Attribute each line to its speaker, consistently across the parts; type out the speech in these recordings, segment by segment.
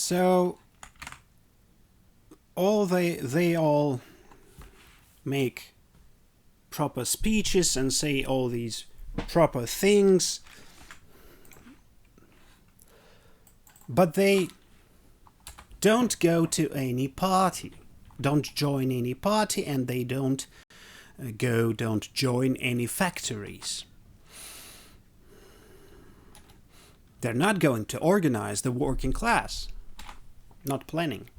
Speaker 1: So they all make proper speeches and say all these proper things, but they don't go to any party, don't join any party, and they don't join any factories. They're not going to organize the working class, not planning.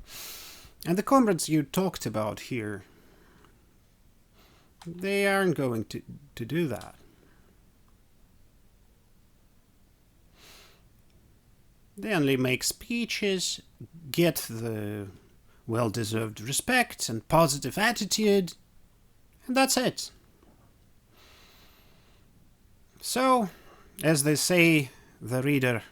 Speaker 1: And the comrades you talked about here, they aren't going to do that. They only make speeches, get the well-deserved respect and positive attitude, and that's it. So, as they say, the reader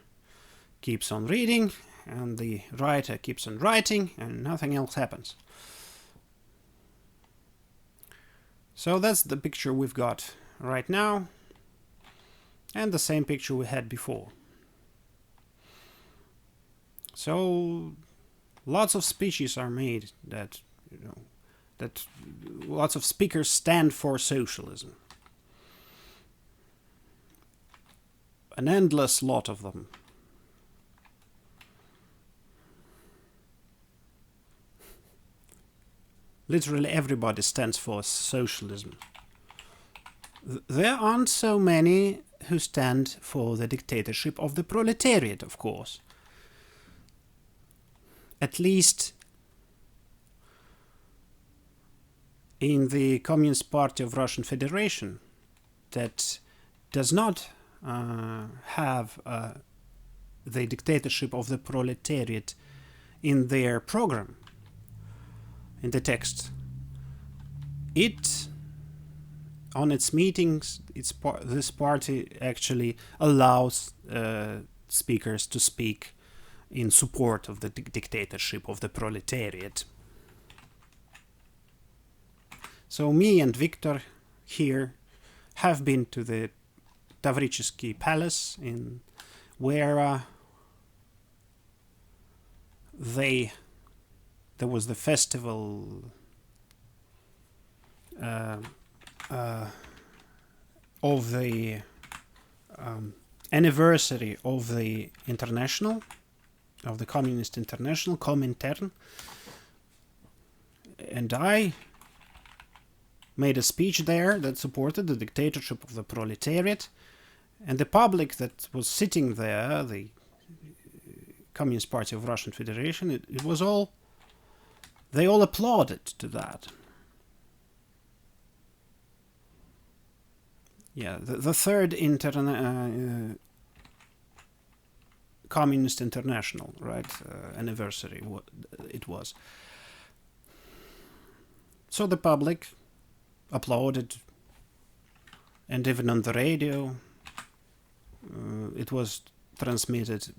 Speaker 1: keeps on reading, and the writer keeps on writing, and nothing else happens. So that's the picture we've got right now, and the same picture we had before. So lots of speeches are made that lots of speakers stand for socialism. An endless lot of them. Literally everybody stands for socialism. There aren't so many who stand for the dictatorship of the proletariat, of course. At least in the Communist Party of Russian Federation, that does not have the dictatorship of the proletariat in their program, in the text. It, on its meetings, this party actually allows speakers to speak in support of the dictatorship of the proletariat. So me and Victor here have been to the Tavritsky Palace, where there was the festival of the anniversary of the International, of the Communist International, Comintern, and I made a speech there that supported the dictatorship of the proletariat, and the public that was sitting there, the Communist Party of Russian Federation, it was all, they all applauded to that. Yeah, the third Communist International, right, anniversary it was. So the public applauded, and even on the radio it was transmitted,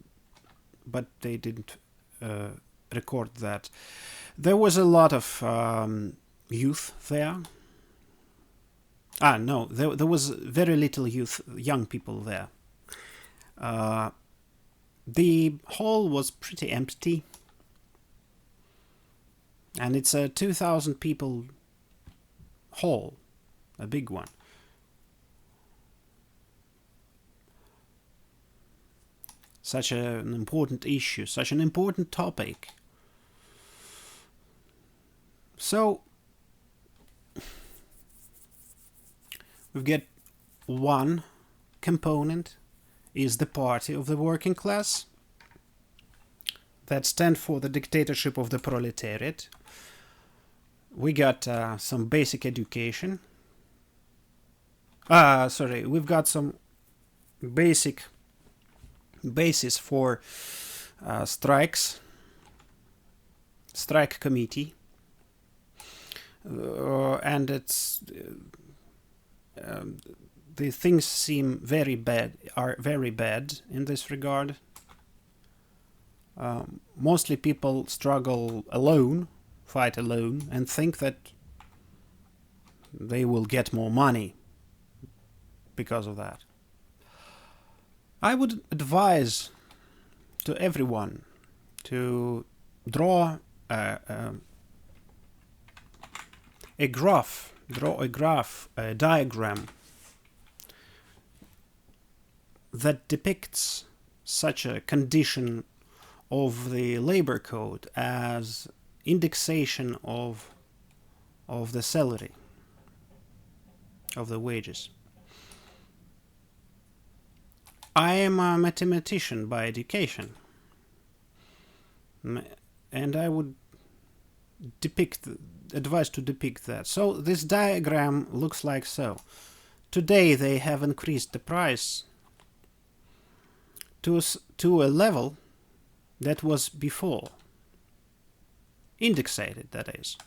Speaker 1: but they didn't record that. There was a lot of youth there. No, there was very little youth, young people there. The hall was pretty empty, and it's a 2,000 people hall, a big one. Such an important issue, such an important topic. So we've got one component is the party of the working class that stand for the dictatorship of the proletariat. We got some basic education. We've got some basis for strikes, strike committee, and it's the things seem very bad in this regard. Mostly people struggle alone, fight alone, and think that they will get more money because of that. I would advise to everyone to draw a graph, a diagram that depicts such a condition of the labor code as indexation of the salary, of the wages. I am a mathematician by education, and I would advise to depict that. So this diagram looks like so. Today they have increased the price to a level that was before, indexated, that is.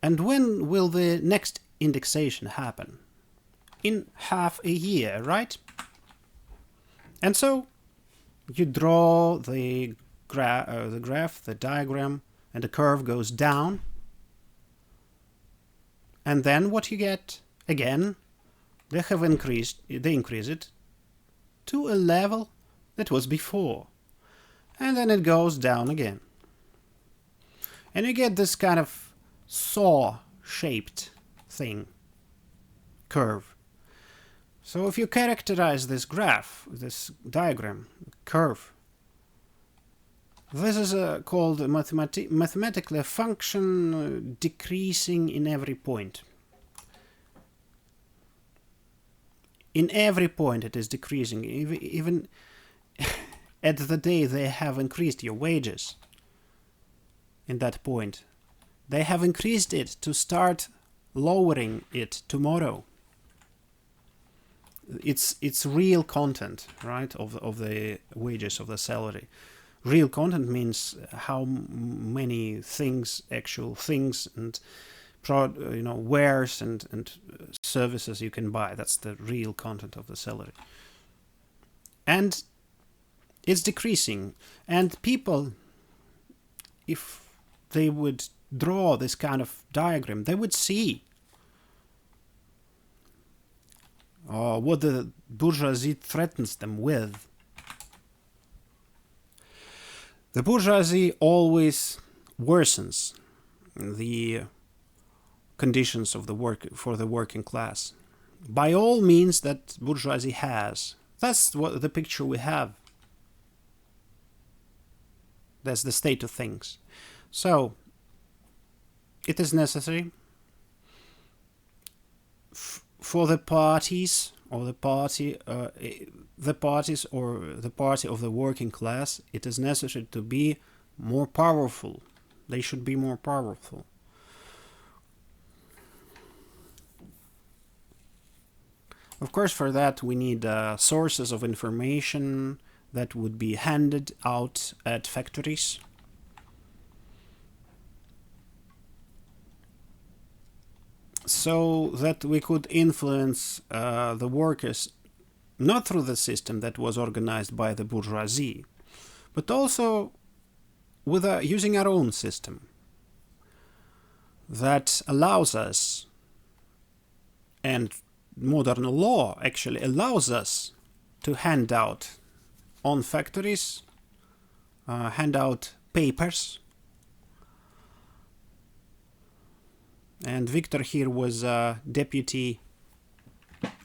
Speaker 1: And when will the next indexation happen? In half a year, right? And so you draw the graph, the diagram, and the curve goes down. And then what you get, again, they increase it to a level that was before. And then it goes down again. And you get this kind of saw-shaped thing, curve. So if you characterize this graph, this diagram, curve, this is called mathematically a function decreasing in every point. In every point it is decreasing, even at the day they have increased your wages. In that point, they have increased it to start lowering it tomorrow. It's real content, right, of the wages, of the salary. Real content means how many things, actual things, and wares and services you can buy. That's the real content of the salary. And it's decreasing. And people, if they would draw this kind of diagram, they would see what the bourgeoisie threatens them with. The bourgeoisie always worsens the conditions of for the working class. By all means that bourgeoisie has. That's what the picture we have. That's the state of things. So, it is necessary for the parties or the party of the working class, it is necessary to be more powerful. They should be more powerful. Of course, for that we need sources of information that would be handed out at factories. So that we could influence the workers not through the system that was organized by the bourgeoisie, but also with using our own system that allows us, and modern law actually allows us, to hand out on factories, hand out papers. And Victor here was deputy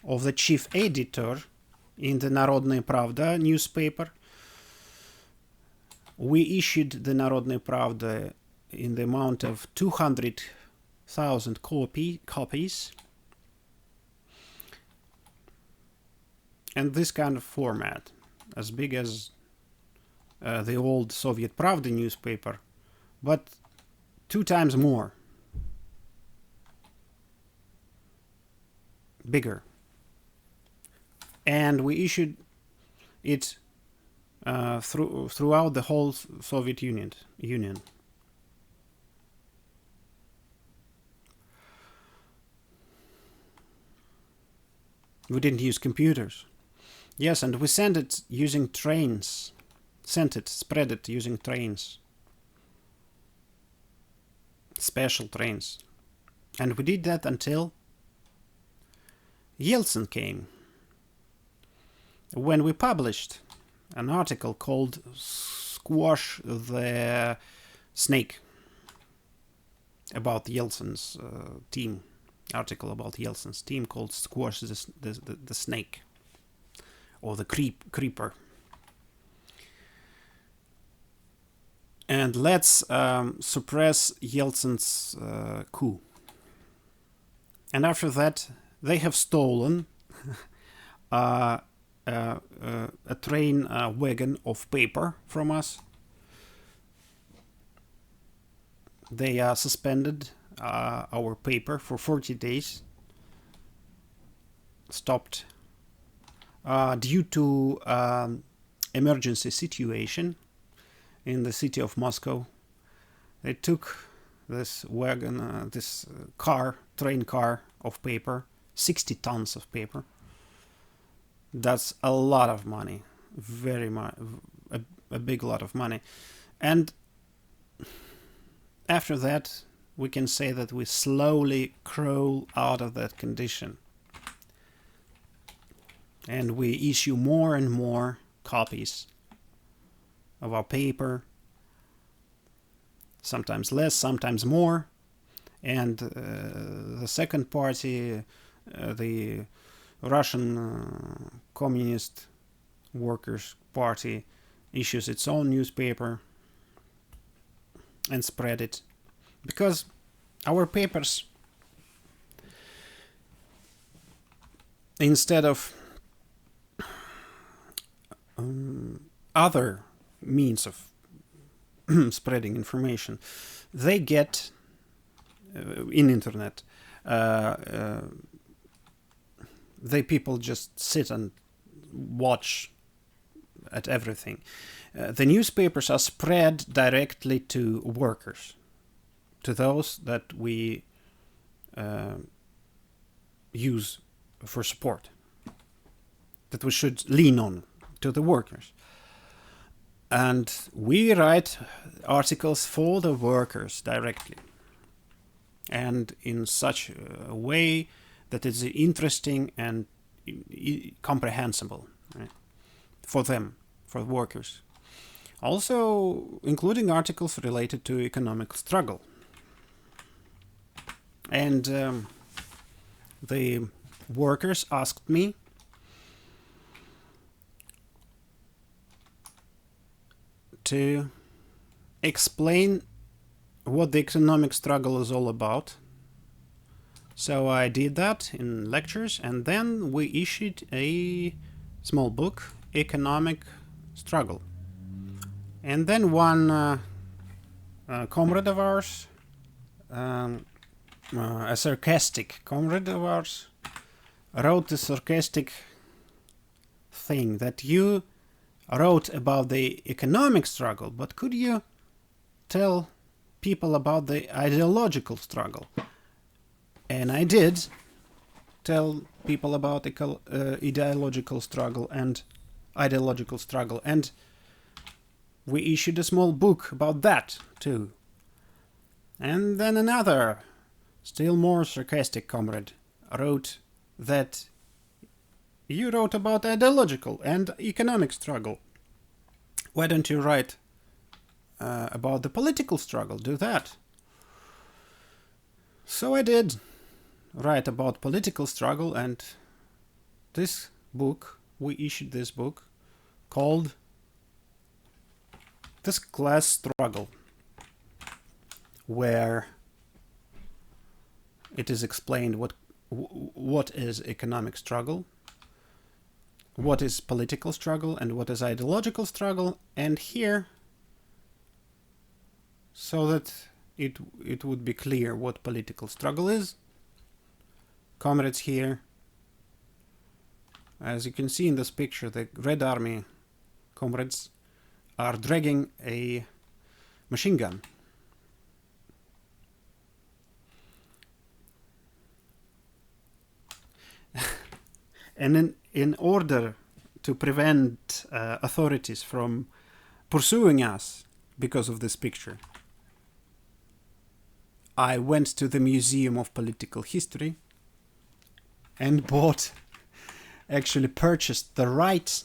Speaker 1: of the chief editor in the Народная Правда newspaper. We issued the Народная Правда in the amount of 200,000 copies. And this kind of format, as big as the old Soviet Pravda newspaper, but 2 times more. Bigger. And we issued it throughout the whole Soviet Union. We didn't use computers. Yes, and we sent it using trains. Spread it using trains. Special trains. And we did that until Yeltsin came. When we published an article called squash the snake about Yeltsin's team. Article about Yeltsin's team called "Squash the Snake" or the Creeper. And let's suppress Yeltsin's coup. And after that, they have stolen a train wagon of paper from us. They suspended our paper for 40 days, stopped due to emergency situation in the city of Moscow. They took this wagon, this train car of paper, 60 tons of paper. That's a lot of money, very much, a big lot of money. And after that, we can say that we slowly crawl out of that condition. And we issue more and more copies of our paper, sometimes less, sometimes more. And the second party, the Russian Communist Workers' Party, issues its own newspaper and spread it. Because our papers, instead of other means of spreading information, they get in internet. They people just sit and watch at everything. The newspapers are spread directly to workers, to those that we use for support, that we should lean on, to the workers. And we write articles for the workers directly, and in such a way that is interesting and comprehensible, right? For them, for the workers. Also including articles related to economic struggle. And the workers asked me to explain what the economic struggle is all about. So I did that in lectures, and then we issued a small book, Economic Struggle. And then one comrade of ours, a sarcastic comrade of ours, wrote a sarcastic thing that you wrote about the economic struggle, but could you tell people about the ideological struggle? And I did tell people about ideological struggle, and we issued a small book about that too. And then another, still more sarcastic comrade wrote that you wrote about ideological and economic struggle. Why don't you write about the political struggle? Do that. So I did write about political struggle, and this book, we issued this book called This Class Struggle, where it is explained what is economic struggle, what is political struggle, and what is ideological struggle. And here, so that it would be clear what political struggle is, comrades here, as you can see in this picture, the Red Army comrades are dragging a machine gun. And in order to prevent authorities from pursuing us because of this picture, I went to the Museum of Political History and actually purchased the right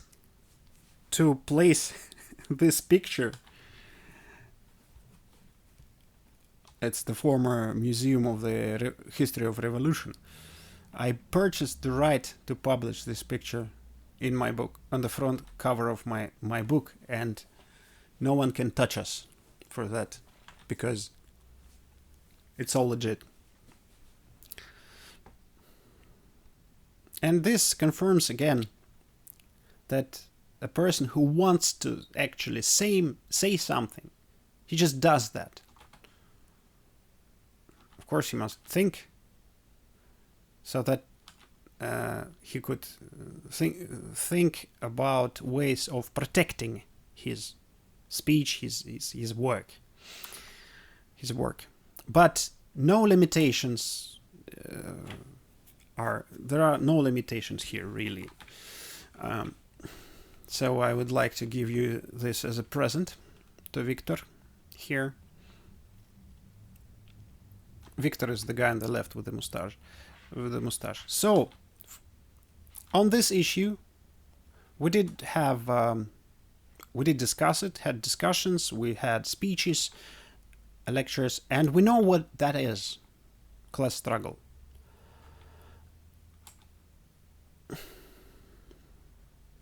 Speaker 1: to place this picture It's the former Museum of the History of Revolution. I purchased the right to publish this picture in my book, on the front cover of my book, and no one can touch us for that, because it's all legit. And this confirms again that a person who wants to actually say something, he just does that. Of course, he must think, so that he could think about ways of protecting his speech, his work. But no limitations there are no limitations here, really. So I would like to give you this as a present to Victor here. Victor is the guy on the left with the mustache. So, on this issue, we did discuss it, had discussions, we had speeches, lectures, and we know what that is, class struggle.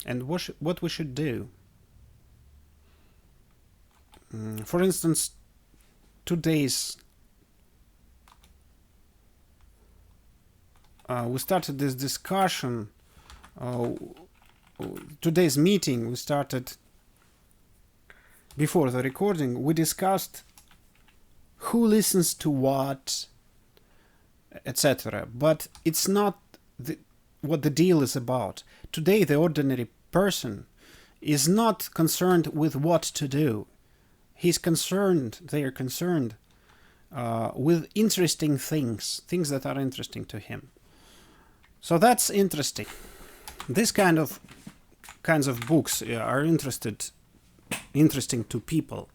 Speaker 1: And what we should do. For instance, today's we started this discussion. Today's meeting we started before the recording. We discussed who listens to what, etc. But it's not what the deal is about. Today, the ordinary person is not concerned with what to do. They are concerned with interesting things that are interesting to him. So that's interesting. This kinds of books are interesting to people.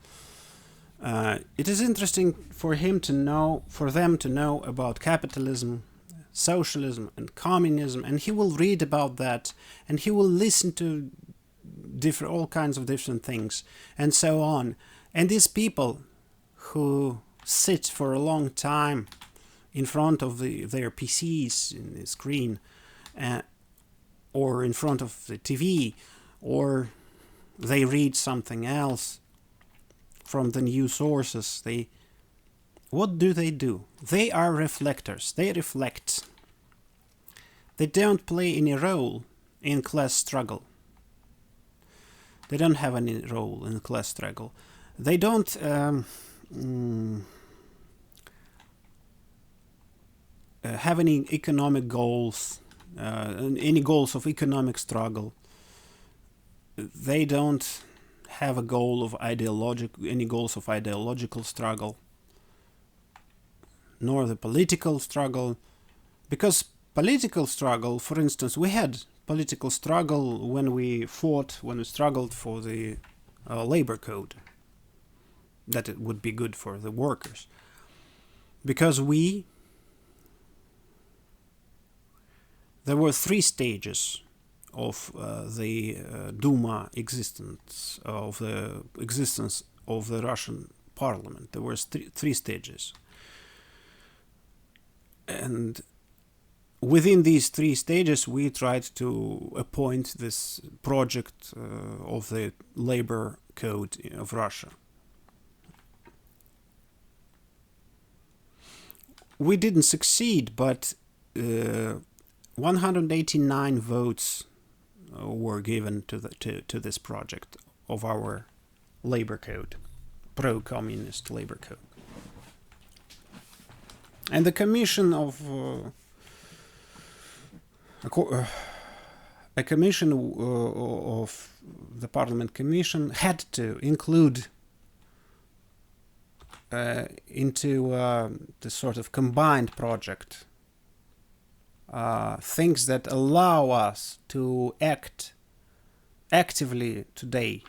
Speaker 1: It is interesting for them to know about capitalism, socialism, and communism, and he will read about that, and he will listen to all kinds of different things, and so on. And these people who sit for a long time in front of their PCs in the screen, or in front of the TV, or they read something else from the news sources, what do? They are reflectors. They reflect. They don't play any role in class struggle. They don't have any role in class struggle. They don't have any economic goals, any goals of economic struggle. They don't have any goals of ideological struggle, nor the political struggle. Because political struggle, for instance, we had political struggle when we struggled for the labor code, that it would be good for the workers. Because there were 3 stages of the Duma existence, of the existence of the Russian parliament. There were 3 stages. And within these 3 stages, we tried to appoint this project of the labor code of Russia. We didn't succeed, but 189 votes were given to this project of our labor code, pro-communist labor code. And the commission of a commission of the Parliament Commission had to include into the sort of combined project things that allow us to act actively today,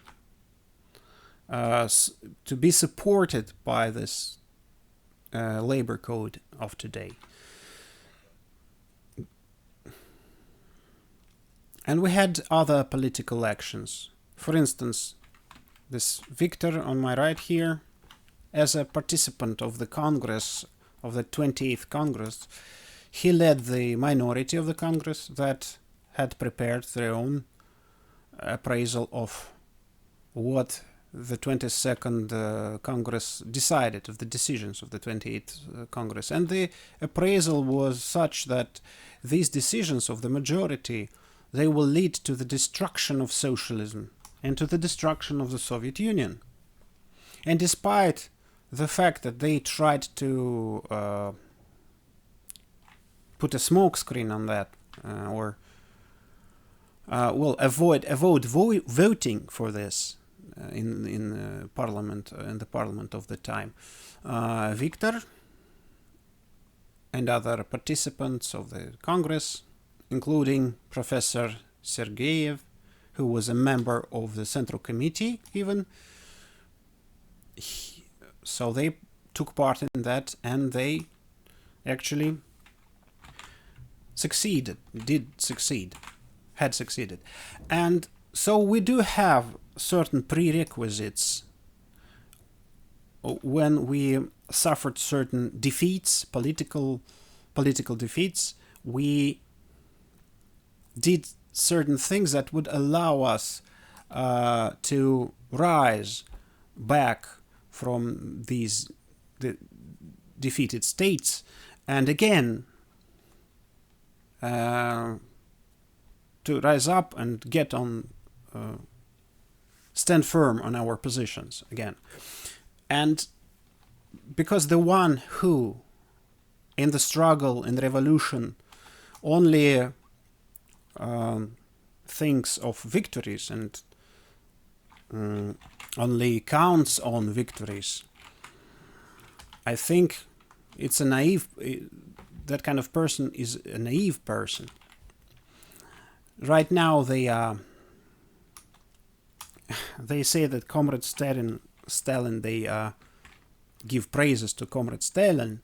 Speaker 1: to be supported by this labor code of today. And we had other political actions. For instance, this Victor on my right here, as a participant of the Congress, of the 28th Congress, he led the minority of the Congress that had prepared their own appraisal of what the 22nd Congress decided, of the decisions of the 28th Congress. And the appraisal was such that these decisions of the majority, they will lead to the destruction of socialism and to the destruction of the Soviet Union. And despite the fact that they tried to put a smokescreen on that, avoid voting for this in parliament, in the parliament of the time, Victor and other participants of the Congress, including Professor Sergeyev, who was a member of the Central Committee even. So they took part in that, and they actually had succeeded. And so we do have certain prerequisites when we suffered certain defeats, political defeats. We did certain things that would allow us to rise back from the defeated states, and again to rise up and get on, stand firm on our positions again. And because the one who in the struggle, in the revolution, only thinks of victories and only counts on victories, I think it's a naive, that kind of person is a naive person. Right now they say that Comrade Stalin, they give praises to Comrade Stalin,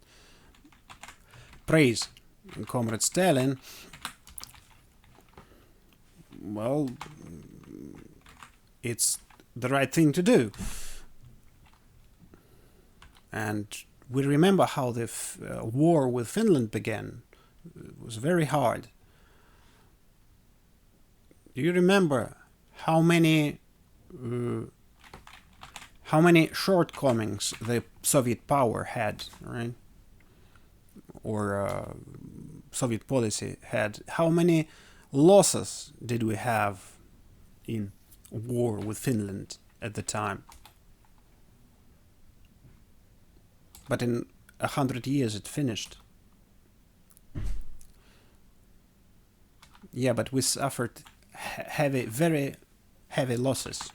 Speaker 1: praise Comrade Stalin. Well, it's the right thing to do. And we remember how the war with Finland began. It was very hard. Do you remember how many shortcomings the Soviet power had, right? Or Soviet policy had? How many losses did we have in war with Finland at the time? But in 100 years it finished. Yeah, but we suffered very heavy losses.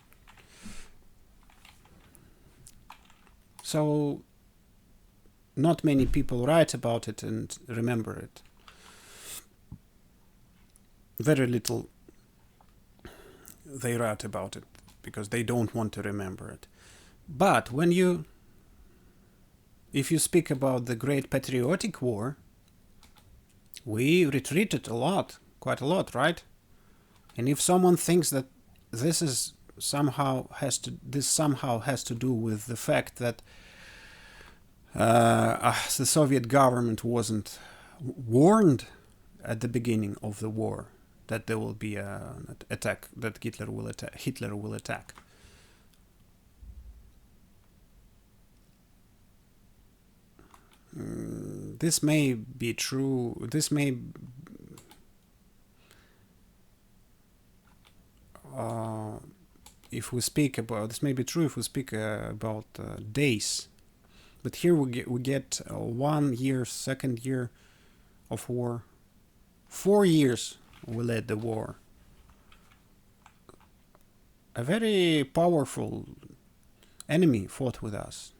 Speaker 1: So not many people write about it and remember it. Very little they write about it because they don't want to remember it. But if you speak about the Great Patriotic War, we retreated quite a lot, right? And if someone thinks that this somehow has to do with the fact that the Soviet government wasn't warned at the beginning of the war that there will be an attack, that Hitler will attack. This may be true. This may be true if we speak about days. But here we get 1 year, second year of war. 4 years we led the war. A very powerful enemy fought with us.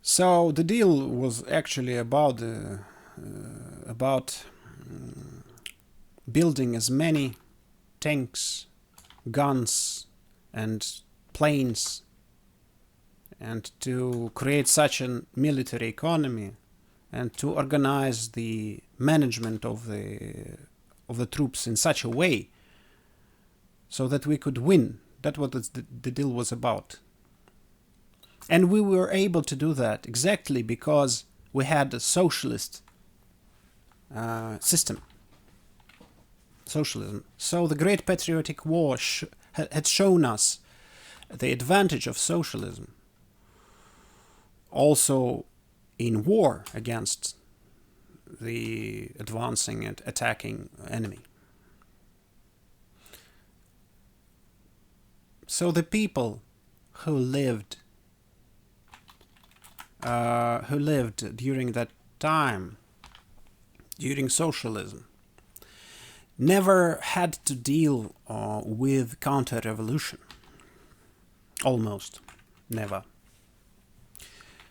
Speaker 1: So the deal was actually about building as many tanks, guns, and planes, and to create such a military economy, and to organize the management of the of the troops in such a way so that we could win. That's what the deal was about. And we were able to do that exactly because we had a socialist system. Socialism. So the Great Patriotic War had shown us the advantage of socialism. Also in war against the advancing and attacking enemy. So the people who lived during that time, during socialism, never had to deal with counter-revolution. Almost never.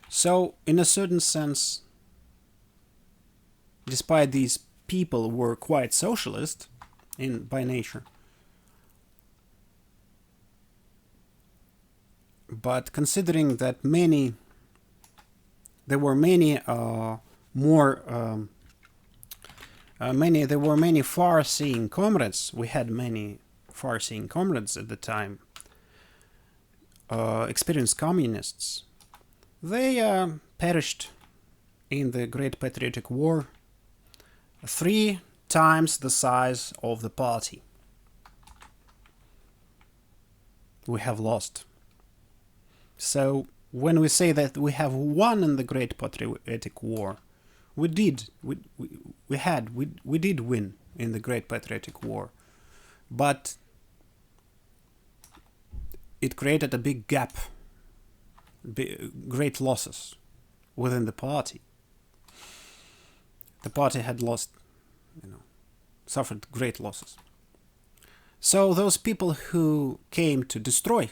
Speaker 1: So, in a certain sense, despite these people were quite socialist by nature, but considering that there were many far-seeing comrades. We had many far-seeing comrades at the time, experienced communists. They perished in the Great Patriotic War, 3 times the size of the party. We have lost. So when we say that we have won in the Great Patriotic War, we did win in the Great Patriotic War, but it created a big gap, great losses within the party. The party had lost, suffered great losses. So those people who came to destroy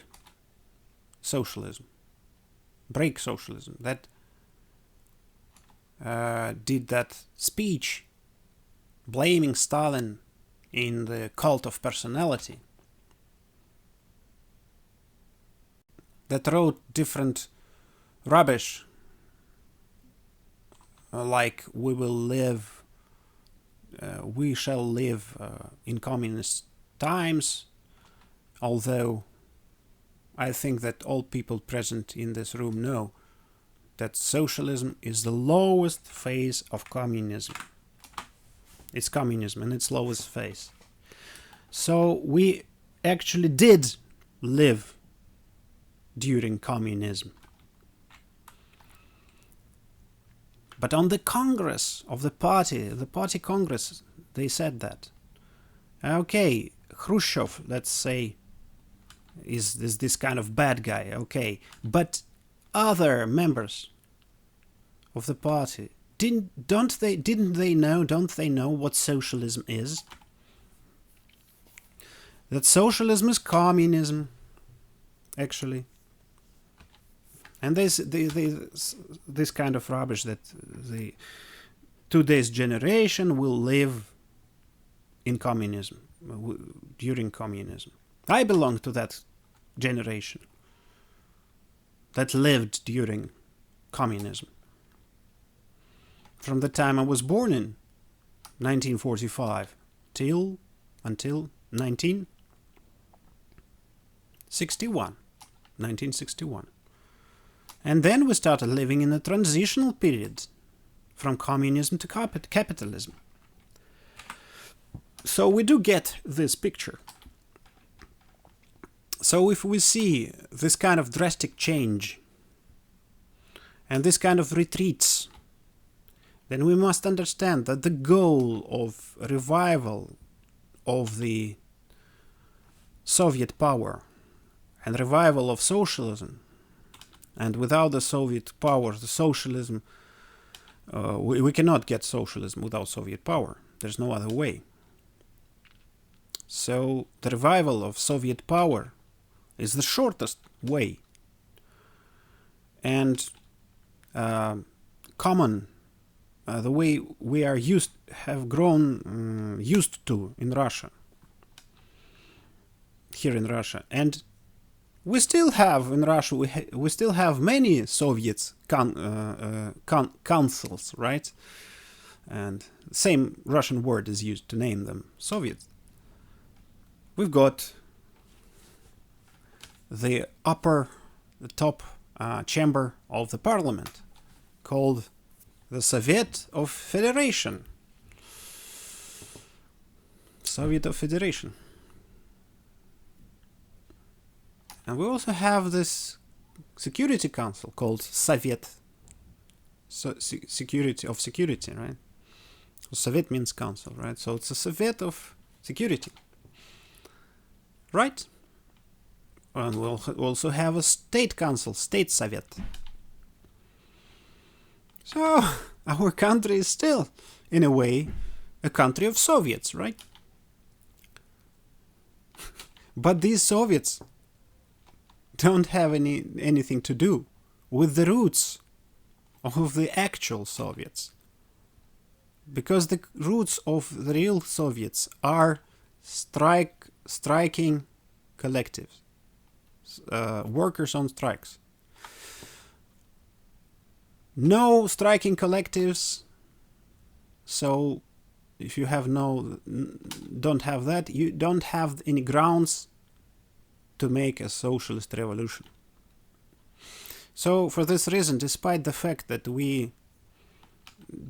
Speaker 1: socialism, break socialism, that did that speech blaming Stalin in the cult of personality, that wrote different rubbish like we shall live in communist times, although I think that all people present in this room know that socialism is the lowest phase of communism. It's communism in its lowest phase. So we actually did live during communism. But on the Congress of the party Congress, they said that. Okay, Khrushchev, let's say, is this kind of bad guy, okay, but other members of the party don't they know what socialism is? That socialism is communism, actually. And this kind of rubbish that today's generation will live in communism, during communism. I belong to that generation that lived during communism. From the time I was born in 1945 until 1961. And then we started living in a transitional period from communism to capitalism. So we do get this picture. So if we see this kind of drastic change and this kind of retreats, then we must understand that the goal of revival of the Soviet power and revival of socialism, and without the Soviet power, the socialism, we cannot get socialism without Soviet power. There's no other way. So the revival of Soviet power is the shortest way and common, the way we are used to in Russia, here in Russia. And we still have in Russia, we still have many Soviet councils, right? and the same Russian word is used to name them, Soviets. We've got the top chamber of the parliament, called the Soviet of Federation. Soviet of Federation. And we also have this Security Council called Soviet. Security of Security, right? Soviet means council, right? So it's a Soviet of Security. Right? And we'll also have a State Council, State Soviet. So our country is still, in a way, a country of Soviets, right? But these Soviets don't have anything to do with the roots of the actual Soviets. Because the roots of the real Soviets are striking collectives, workers on strikes. No striking collectives, so if you don't have that, you don't have any grounds to make a socialist revolution. So for this reason, despite the fact that we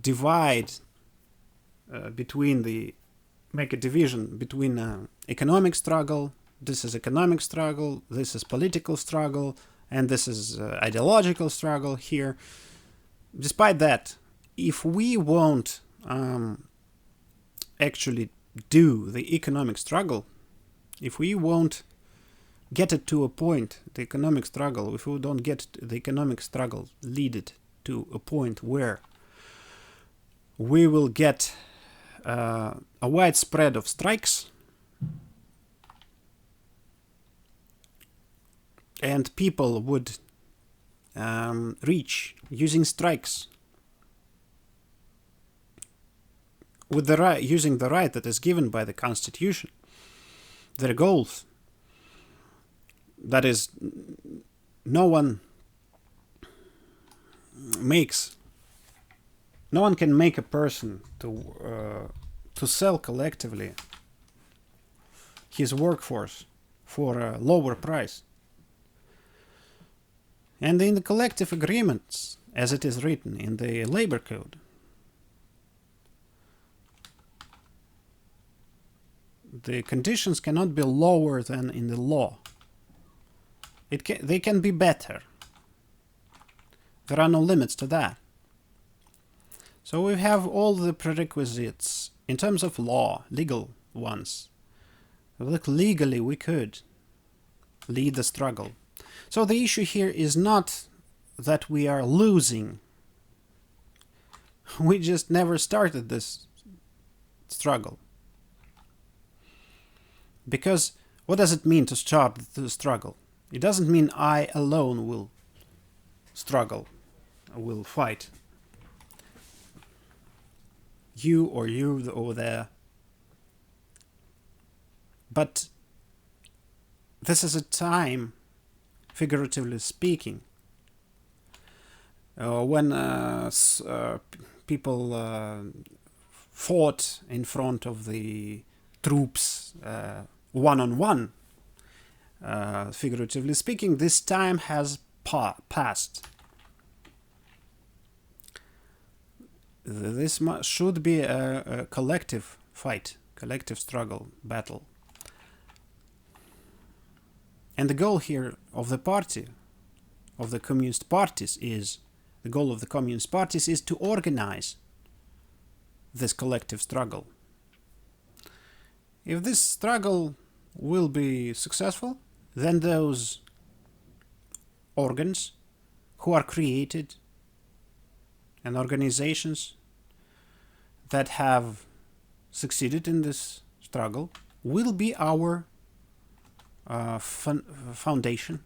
Speaker 1: divide make a division between economic struggle, this is economic struggle, this is political struggle, and this is ideological struggle here. Despite that, if we won't actually do the economic struggle, if we won't get it to a point, the economic struggle, if we don't get the economic struggle lead to a point where we will get a widespread of strikes, and people would reach, using strikes, with the right, using the right that is given by the Constitution, their goals. That is, no one can make a person to sell collectively his workforce for a lower price. And in the collective agreements, as it is written in the labor code, the conditions cannot be lower than in the law. They can be better. There are no limits to that. So we have all the prerequisites in terms of law, legal ones. Look, legally we could lead the struggle. So the issue here is not that we are losing. We just never started this struggle. Because what does it mean to start the struggle? It doesn't mean I alone will struggle, will fight. You or you over there. But this is a time, figuratively speaking, when people fought in front of the troops one-on-one, figuratively speaking, this time has passed. This should be a collective fight, collective struggle, battle. And the goal here of the party, of the communist parties, the goal of the communist parties is to organize this collective struggle. If this struggle will be successful, then those organs who are created and organizations that have succeeded in this struggle will be our foundation.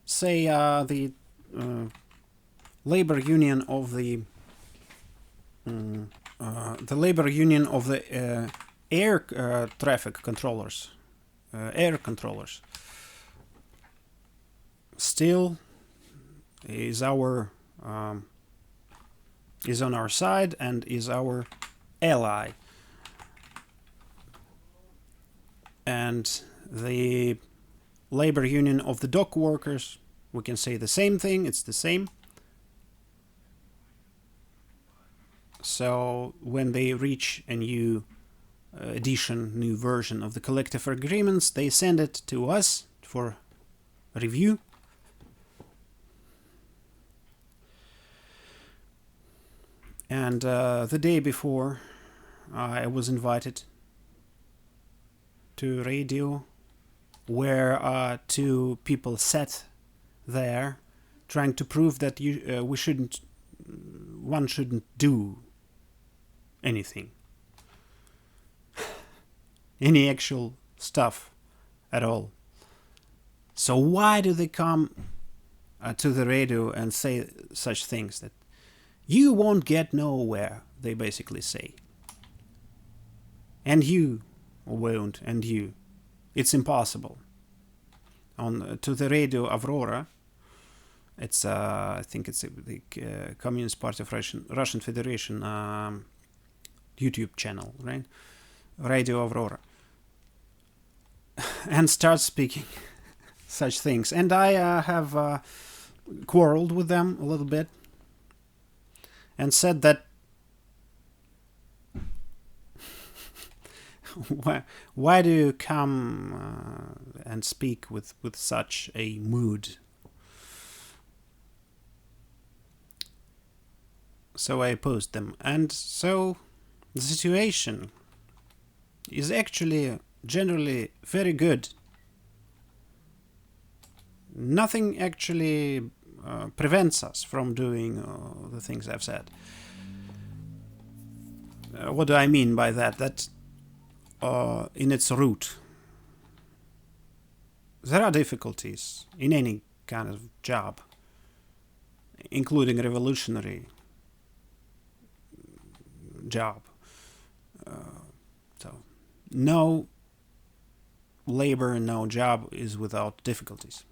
Speaker 1: Say the labor union of the air traffic controllers, air controllers, still is our is on our side and is our ally. And the labor union of the dock workers, we can say the same thing, it's the same. So when they reach a new edition, new version of the collective agreements, they send it to us for review. And the day before, I was invited to radio, where two people sat there trying to prove that one shouldn't do anything, any actual stuff at all. So why do they come to the radio and say such things? That you won't get nowhere, they basically say. And you won't, and you. It's impossible. To the radio Aurora, it's I think it's the Communist Party of Russian Federation YouTube channel, right? Radio Aurora. And start speaking such things. And I have quarreled with them a little bit and said that why do you come and speak with such a mood? So I opposed them. And so the situation is actually generally very good. Nothing actually prevents us from doing the things I've said. What do I mean by that? That in its root, there are difficulties in any kind of job, including revolutionary job. So no labor, no job is without difficulties.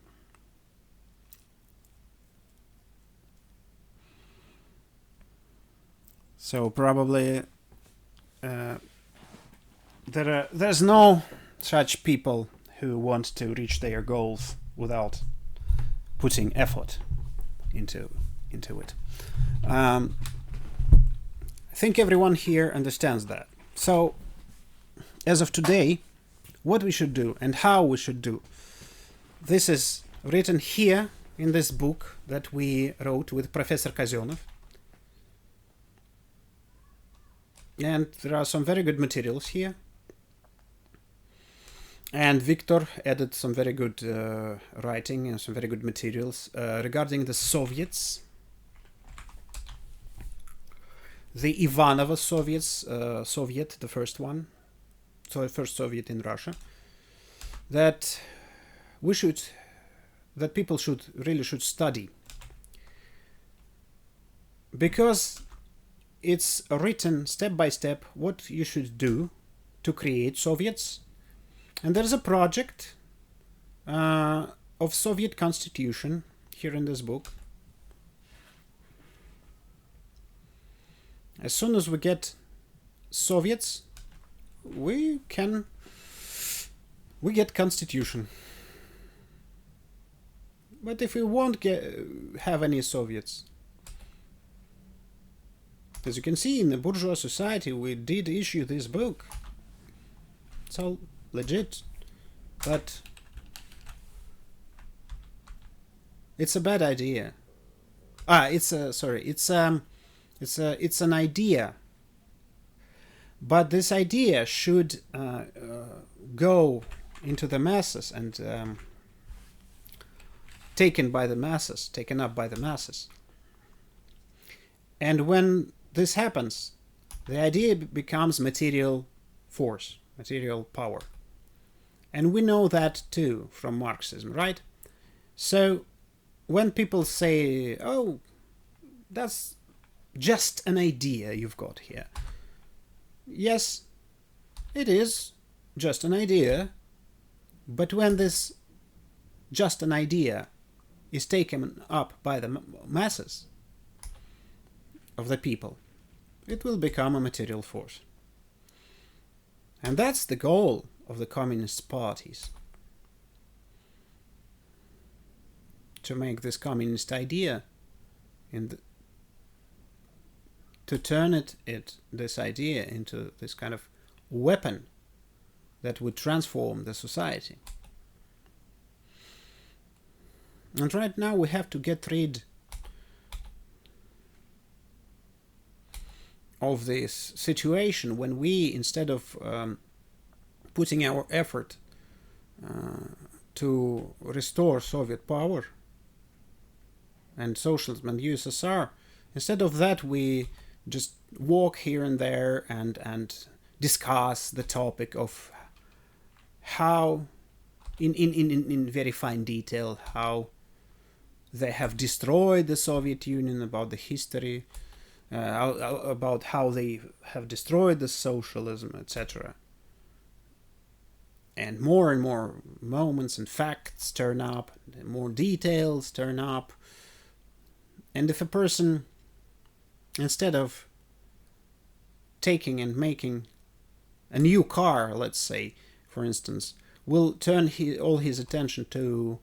Speaker 1: So probably there's no such people who want to reach their goals without putting effort into it. I think everyone here understands that. So as of today, what we should do and how we should do, this is written here in this book that we wrote with Professor Kazionov. And there are some very good materials here. And Victor added some very good writing and some very good materials regarding the Soviets. The Ivanova Soviets, Soviet, the first one, so the first Soviet in Russia, that people really should study, because it's written step by step what you should do to create Soviets, and there's a project of Soviet constitution here in this book. As soon as we get Soviets, we get constitution. But if we won't have any Soviets, as you can see, in the bourgeois society, we did issue this book. It's all legit, but it's a bad idea. It's an idea, but this idea should go into the masses and taken up by the masses. And when this happens, the idea becomes material force, material power. And we know that too from Marxism, right? So when people say, oh, that's just an idea you've got here. Yes, it is just an idea, but when this just an idea is taken up by the masses, of the people. It will become a material force. And that's the goal of the communist parties. To make this communist idea to turn this idea into this kind of weapon that would transform the society. And right now we have to get rid of this situation when we, instead of putting our effort to restore Soviet power and socialism and USSR, instead of that we just walk here and there and discuss the topic of how, in very fine detail, how they have destroyed the Soviet Union, about the history, about how they have destroyed the socialism, etc. And more moments and facts turn up, more details turn up. And if a person, instead of taking and making a new car, let's say, for instance, will turn all his attention to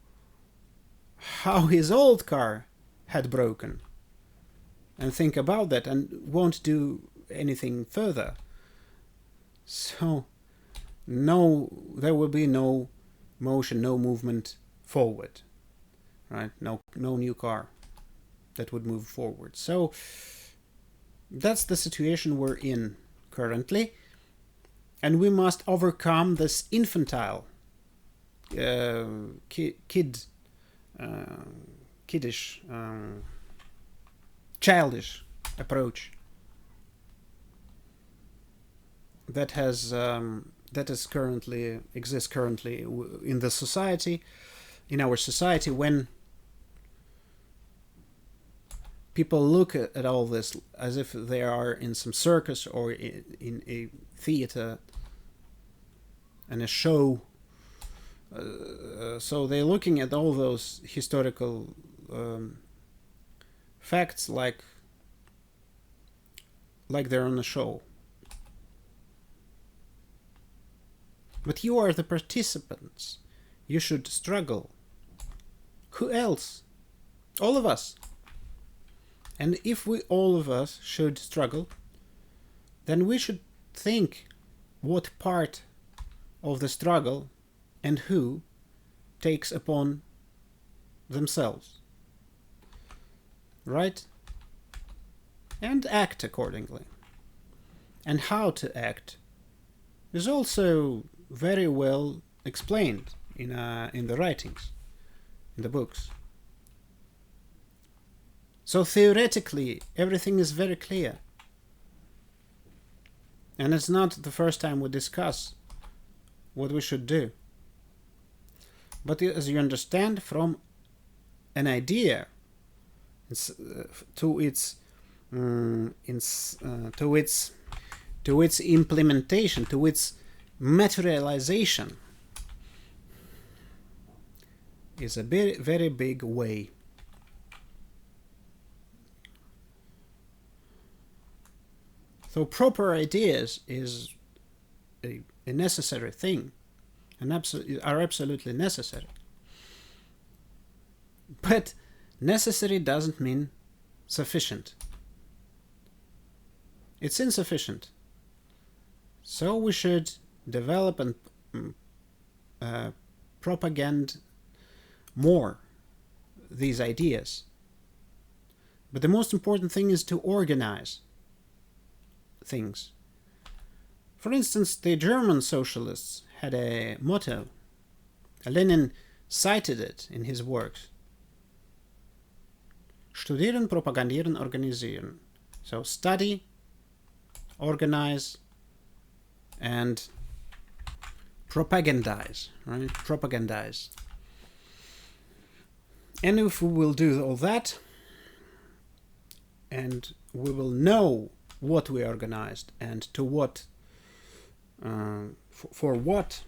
Speaker 1: how his old car had broken, and think about that, and won't do anything further, so there will be no motion, no movement forward, right? No new car that would move forward. So that's the situation we're in currently, and we must overcome this infantile, kiddish, childish approach that exists currently in the society, in our society, when people look at all this as if they are in some circus or in a theater and a show. So they're looking at all those historical facts like they're on a show. But you are the participants. You should struggle. Who else? All of us. And if all of us should struggle, then we should think what part of the struggle and who takes upon themselves. Right? And act accordingly. And how to act is also very well explained in the writings, in the books. So theoretically, everything is very clear. And it's not the first time we discuss what we should do. But as you understand, from an idea to its implementation, to its materialization, is a very big way. So proper ideas is a necessary thing, and are absolutely necessary. But necessary doesn't mean sufficient. It's insufficient. So we should develop and propagate more these ideas. But the most important thing is to organize things. For instance, the German socialists had a motto. Lenin cited it in his works. Studieren, propagandieren, organisieren. So study, organize, and propagandize, right? Propagandize. And if we will do all that, and we will know what we organized and to what, for what's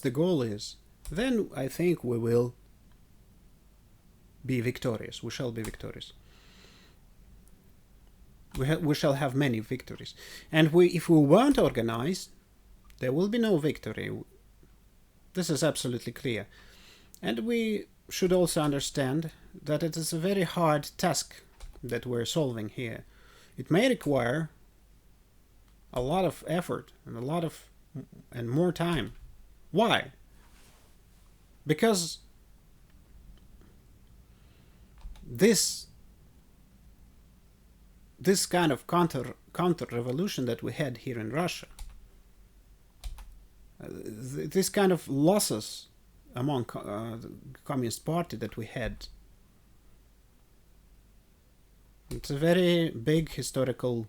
Speaker 1: the goal is, then I think we will be victorious. We shall be victorious. We shall have many victories. And if we weren't organized, there will be no victory. This is absolutely clear. And we should also understand that it is a very hard task that we're solving here. It may require a lot of effort and more time. Why? Because this kind of counter revolution that we had here in Russia, this kind of losses among the Communist Party that we had, it's a very big historical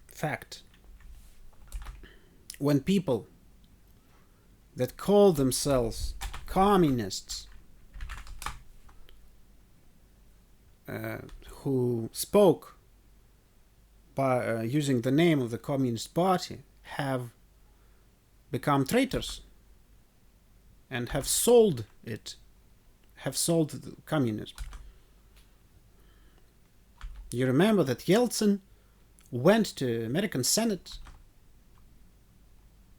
Speaker 1: fact. When people that call themselves communists, who spoke by using the name of the Communist Party, have become traitors and have sold the communism. You remember that Yeltsin went to American Senate.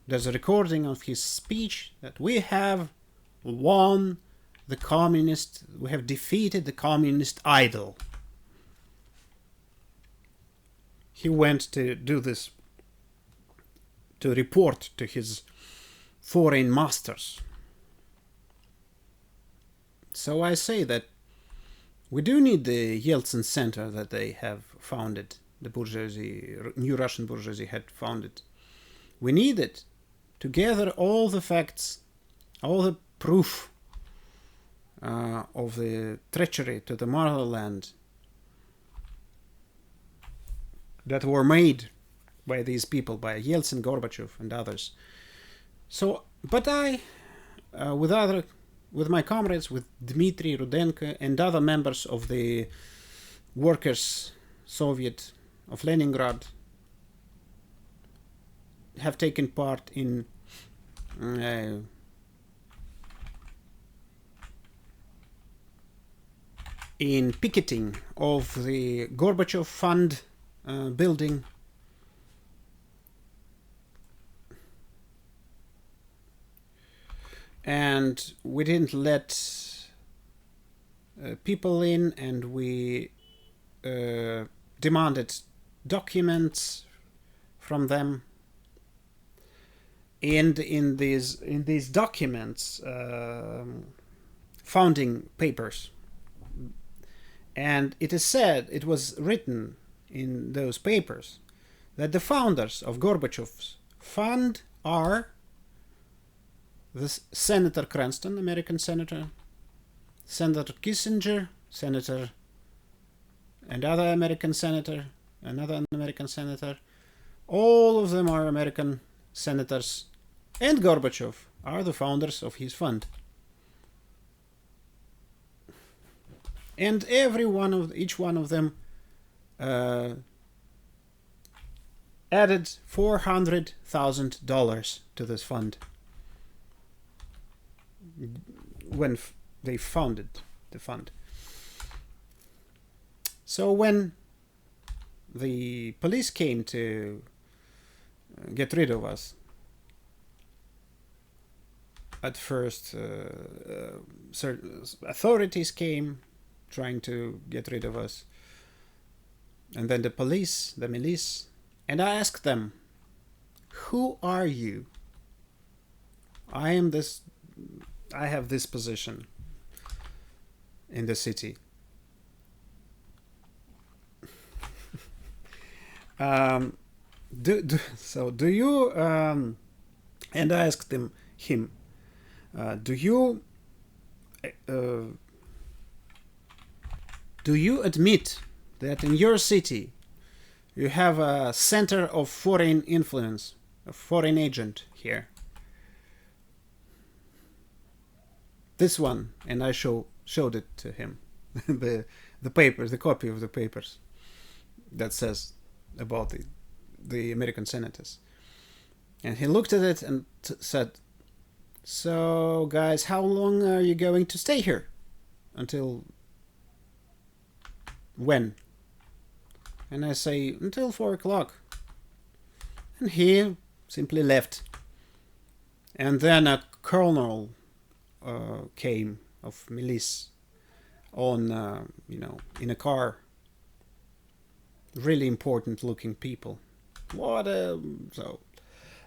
Speaker 1: There's a recording of his speech that we have won we have defeated the communist idol. He went to do this, to report to his foreign masters. So I say that we do need the Yeltsin Center that they have founded, the bourgeoisie, new Russian bourgeoisie had founded. We need it to gather all the facts, all the proof of the treachery to the motherland that were made by these people, by Yeltsin, Gorbachev, and others. So, but I, with my comrades, with Dmitry Rudenko and other members of the Workers' Soviet of Leningrad, have taken part in picketing of the Gorbachev Fund building. And we didn't let people in, and we demanded documents from them. And in these documents, founding papers, and it is said, it was written in those papers, that the founders of Gorbachev's fund are this Senator Cranston, American senator, Senator Kissinger, senator, and other American senator, another American senator. All of them are American senators, and Gorbachev are the founders of his fund. And each one of them added $400,000 to this fund when they founded the fund. So when the police came to get rid of us, at first certain authorities came trying to get rid of us, and then the police, the milice, and I asked them, who are you? I have this position in the city. Do you and I asked him, do you admit that in your city you have a center of foreign influence, a foreign agent here? This one, and I showed it to him, the papers, the copy of the papers that says about the American senators. And he looked at it and said, So, guys, how long are you going to stay here? Until when? And I say, until 4 o'clock. And he simply left. And then a colonel came of milice on, in a car. Really important looking people. So.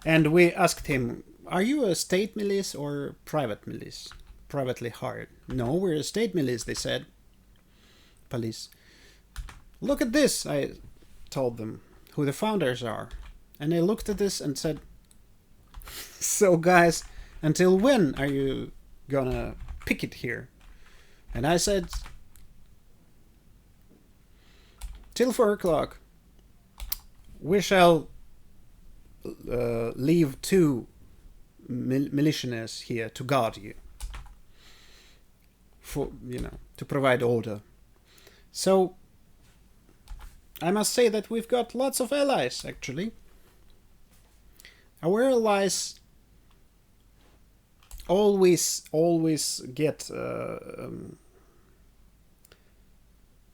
Speaker 1: And we asked him, are you a state milice or private milice? Privately hired. No, we're a state milice, they said. Police. Look at this, I told them, who the founders are. And they looked at this and said, so guys, until when are you gonna picket here? And I said, till 4 o'clock. We shall leave 2 militiaries here to guard you. For, to provide order. So, I must say that we've got lots of allies, actually. Our allies always get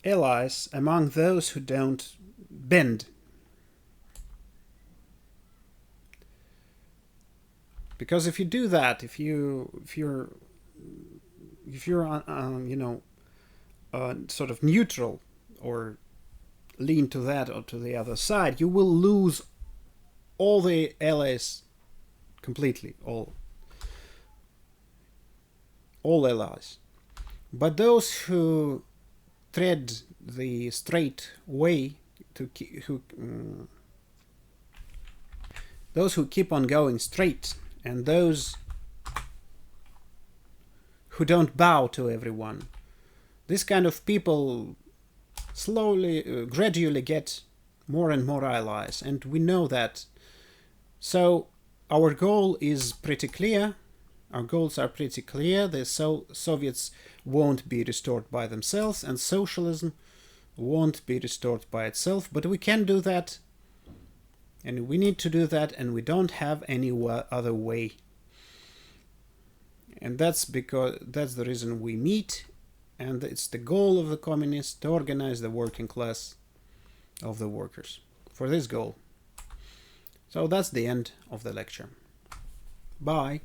Speaker 1: allies among those who don't bend. Because if you do that, if you're sort of neutral or lean to that or to the other side, you will lose all the allies completely, all allies. But those who tread the straight way, those who keep on going straight, and those who don't bow to everyone, this kind of people gradually get more and more allies, and we know that. So our goal is pretty clear. Our goals are pretty clear. The Soviets won't be restored by themselves, and socialism won't be restored by itself, but we can do that, and we need to do that, and we don't have any other way. And that's the reason we meet, and it's the goal of the communists to organize the working class of the workers for this goal. So that's the end of the lecture. Bye.